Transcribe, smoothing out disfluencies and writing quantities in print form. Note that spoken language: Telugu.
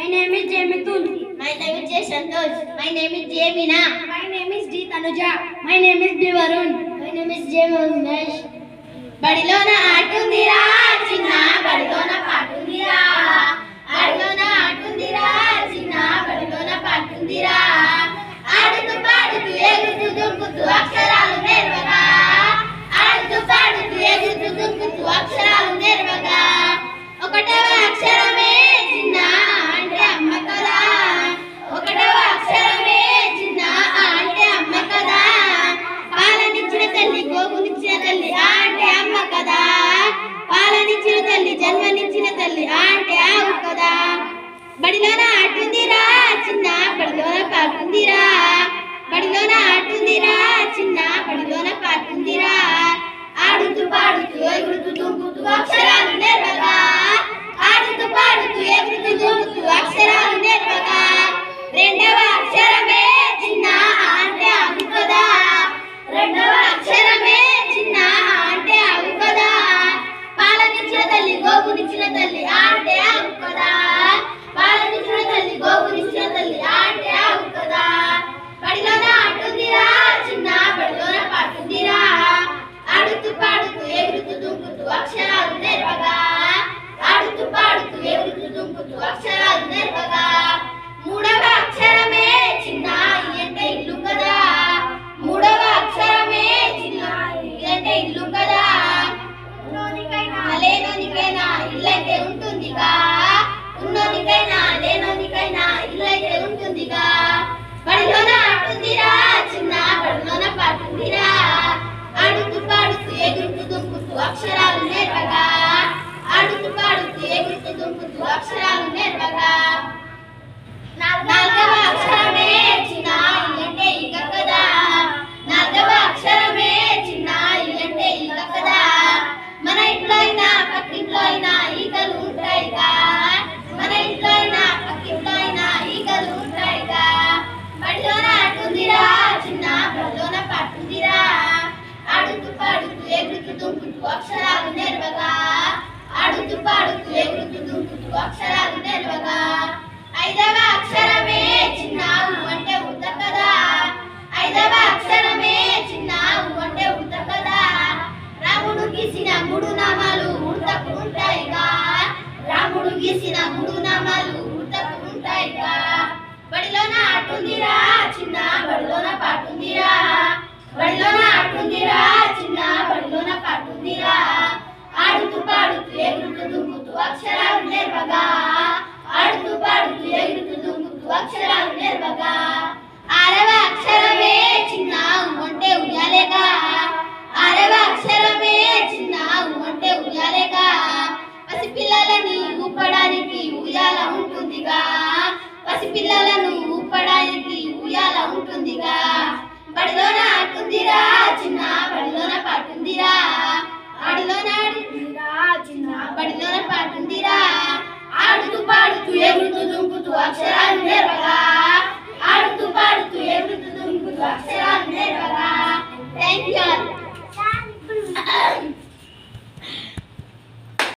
My name is J. Mithun. My name is J. Santosh. My name is J. Meena. My name is D. Tanuja. My name is B. Varun. My name is J. Mohamesh. బడిలోన ఆటుందిరా చిన్న బడిలోన పాటుందిరా బడిలోన ఆటుందిరా చిన్న బడిలోన పాటుందిరా ఆడుతూ పాడుతూ ఎగురుతూ దుంకుతూ అక్షరాలు నేర్వగా ఆడుతూ పాడుతూ ఎగురుతూ దుంకుతూ అక్షరాలు నేర్వగా ఒకటవ అక్షరమే చిన్న అంటే అమ్మ కదా ఒకటవ అక్షరమే చిన్న అంటే అమ్మ కదా పాలనిచ్చిన తల్లి గోగునిచ్చిన తల్లి అంటే అమ్మ కదా పాలనిచ్చిన తల్లి జన్మనిచ్చిన తల్లి అంటే ఆవు కదా బడిలోన ఆటుందిరా చిన్న బడిలోన పాటుందిరా బడిలోన ఆటుందిరా చిన్న బడిలోన పాటుందిరా ఆడుతూ పాడుతూ ఎగురుతూ దుంకుతూ అక్షరాలు నేర్వగా ఆడుతూ పాడుతూ ఎగురుతూ దుంకుతూ అక్షరాలు నేర్వగా రెండవ అక్షరమే చిన్న అంటే ఆవు కదా రెండవ అక్షరమే చిన్న అంటే ఆవు కదా పాలనిచ్చిన తల్లి గోగునిచ్చిన తల్లి అంటే ఆవు కదా పాలనిచ్చిన తల్లి గోగునిచ్చిన తల్లి అంటే ఆవు కదా బడిలోన ఆటుందిరా చిన్న బడిలోన పాటుందిరా ఆడుతూ పాడుతూ ఎగురుతూ దుంకుతూ అక్షరాలు నేర్వగా ఆడుతూ పాడుతూ ఎగురుతూ దుంకుతూ అక్షరాలు నేర్వగా మూడవ అక్షరమే చిన్న అంటే ఇల్లు కదా మూడవ అక్షరమే చిన్న అంటే ఇల్లు కదా లేనోనికైనా ఇల్లైతే ఉంటుందిగా ఉన్నోనికైనా లేనోనికైనా ఇల్లైతే ఉంటుందిగా బడిలోన ఆటుందిరా చిన్న బడిలోన పాటుందిరా ఆడుతూ పాడుతూ ఎగురుతూ దుంకుతూ అక్షరాలు నేర్వగా ఆడుతూ పాడుతూ ఎగురుతూ దుంకుతూ అక్షరాలు నేర్వగా నాలుగవ అక్షరమే చిన్న అంటే ఇక కదా నాలుగవ అక్షరమే చిన్న అంటే ఇక కదా మన ఇంట్లో అయినా పక్కింట్లో అయినా ఈగలు ఉంటాయిగా మన ఇంట్లో అయినా పక్కింట్లో అయినా ఈగలు ఉంటాయిగా బడిలోన ఆటుందిరా చిన్న బడిలోన పాటుందిరా ఆడుతూ పాడుతూ ఎగురుతూ దుంకుతూ అక్షరాలు నేర్వగా ఆడుతూ పాడుతూ ఎగురుతూ దుంకుతూ అక్షరాలు నేర్వగా ఐదవ అక్షరమే చిన్న అంటే ఉత్త కదా ఐదవ అక్షరమే చిన్న అంటే ఉత్త కదా రాముడు గీసిన మూడు నామాలు ఉడతకు ఉంటాయిగా రాముడు గీసిన మూడు నామాలు ఉడతకు ఉంటాయిగా బడిలోన ఆటుందిరా చిన్న బడిలోన పాటుందిరా బడిలోన ఆటుందిరా చిన్న బడిలోన పాటుందిరా ఆడుతూ పాడుతూ ఎగురుతూ దుంకుతూ అక్షరాలు నేర్వగా ఆడుతూ పాడుతూ ఎగురుతూ దుంకుతూ అక్షరాలు నేర్వగా ఆరవ అక్షరమే చిన్న అంటే ఉయ్యాలేగా ఆరవ అక్షరమే చిన్న అంటే ఉయ్యాలేగా పసిపిల్లలని ఊపడానికి ఉయ్యాల ఉంటుందిగా పసిపిల్లలను ఊపడానికి ఉయ్యాల ఉంటుందిగా బడిలోన ఆటుందిరా చిన్న బడిలోన పాటుందిరా ఆడిలోన ఆడుతుందిరా చిన్న బడిలోన పాటుందిరా ఆడుతూ పాడుతూ ఎగురుతూ దుంకుతూ అక్షరాలు